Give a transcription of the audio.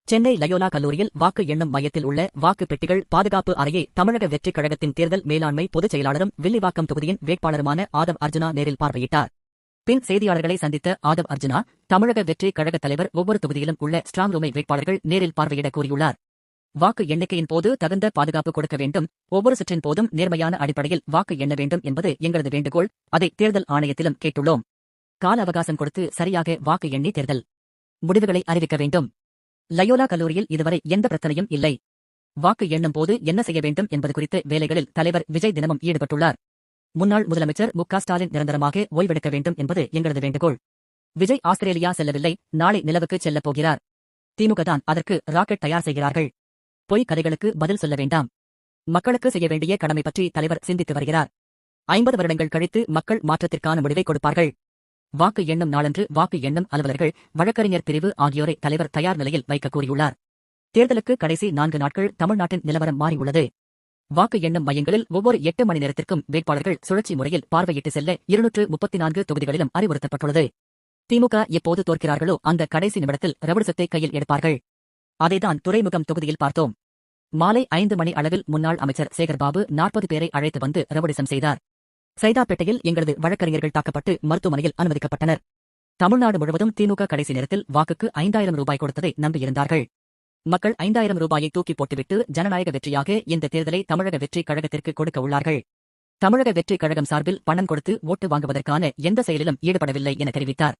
Chennai Loyola கல்லூரியில் வாக்கு எண்ணும் மையத்தில் உள்ள வாக்கு பெட்டிகள் பாதுகாப்பு அறையை தமிழக வெற்றிக் கழகத்தின் தேர்தல் மேலாண்மை பொதுச் செயலாளரும் வில்லிவாக்கம் தொகுதியின் வேட்பாளருமான ஆதவ் அர்ஜுனா நேரில் பார்வையிட்டார். பின் செய்தியாளர்களை சந்தித்த ஆதவ் அர்ஜுனா, தமிழக வெற்றிக் கழகத் தலைவர் ஒவ்வொரு தொகுதியிலும் உள்ள ஸ்ட்ராங் ரூமை வேட்பாளர்கள் நேரில் பார்வையிட கூறியுள்ளார். வாக்கு எண்ணிக்கையின் போது தகுந்த பாதுகாப்பு கொடுக்க வேண்டும், ஒவ்வொரு சுற்றின் போதும் நேர்மையான அடிப்படையில் வாக்கு எண்ண வேண்டும் என்பது எங்களது வேண்டுகோள். அதை தேர்தல் ஆணையத்திலும் கேட்டுள்ளோம். கால அவகாசம் கொடுத்து சரியாக வாக்கு எண்ணி தேர்தல் முடிவுகளை அறிவிக்க வேண்டும். லயோலா கல்லூரியில் இதுவரை எந்த பிரச்சனையும் இல்லை. வாக்கு எண்ணும் போது என்ன செய்ய வேண்டும் என்பது குறித்து வேலைகளில் தலைவர் விஜய் தினமும் ஈடுபட்டுள்ளார். முன்னாள் முதலமைச்சர் மு.க.ஸ்டாலின் நிரந்தரமாக ஓய்வெடுக்க வேண்டும் என்பது எங்களது வேண்டுகோள். விஜய் ஆஸ்திரேலியா செல்லவில்லை, நாளை நிலவுக்கு செல்லப் போகிறார். திமுக தான் அதற்கு ராக்கெட் தயார் செய்கிறார்கள். பொய் கதைகளுக்கு பதில் சொல்ல வேண்டாம். மக்களுக்கு செய்ய வேண்டிய கடமை பற்றி தலைவர் சிந்தித்து வருகிறார். 50 வருடங்கள் கழித்து மக்கள் மாற்றத்திற்கான முடிவை கொடுப்பார்கள். வாக்கு எண்ணும் நாளன்று வாக்கு எண்ணும் அலுவலர்கள், வழக்கறிஞர் பிரிவு ஆகியோரை தலைவர் தயார் நிலையில் வைக்க கூறியுள்ளார். தேர்தலுக்கு கடைசி 4 நாட்கள் தமிழ்நாட்டின் நிலவரம் மாறியுள்ளது. வாக்கு எண்ணும் மையங்களில் ஒவ்வொரு 8 மணி நேரத்திற்கும் வேட்பாளர்கள் சுழற்சி முறையில் பார்வையிட்டு செல்ல 234 தொகுதிகளிலும் அறிவுறுத்தப்பட்டுள்ளது. திமுக எப்போது தோற்கிறார்களோ அந்த கடைசி நிமிடத்தில் ரவுடிசத்தை கையில் எடுப்பார்கள். அதைதான் துறைமுகம் தொகுதியில் பார்த்தோம். மாலை 5 மணி அளவில் முன்னாள் அமைச்சர் சேகர்பாபு 40 பேரை அழைத்து வந்து ரவுடிசம் செய்தார். சைதாப்பேட்டையில் எங்களது வழக்கறிஞர்கள் தாக்கப்பட்டு மருத்துவமனையில் அனுமதிக்கப்பட்டனர். தமிழ்நாடு முழுவதும் திமுக கடைசி நேரத்தில் வாக்குக்கு 5000 ரூபாய் கொடுத்ததை நம்பியிருந்தார்கள். மக்கள் 5000 ரூபாயை தூக்கி போட்டுவிட்டு ஜனநாயக வெற்றியாக இந்த தேர்தலை தமிழக வெற்றிக் கழகத்திற்கு கொடுக்க உள்ளார்கள். தமிழக வெற்றிக் கழகம் சார்பில் பணம் கொடுத்து ஓட்டு வாங்குவதற்கான எந்த செயலிலும் ஈடுபடவில்லை என தெரிவித்தார்.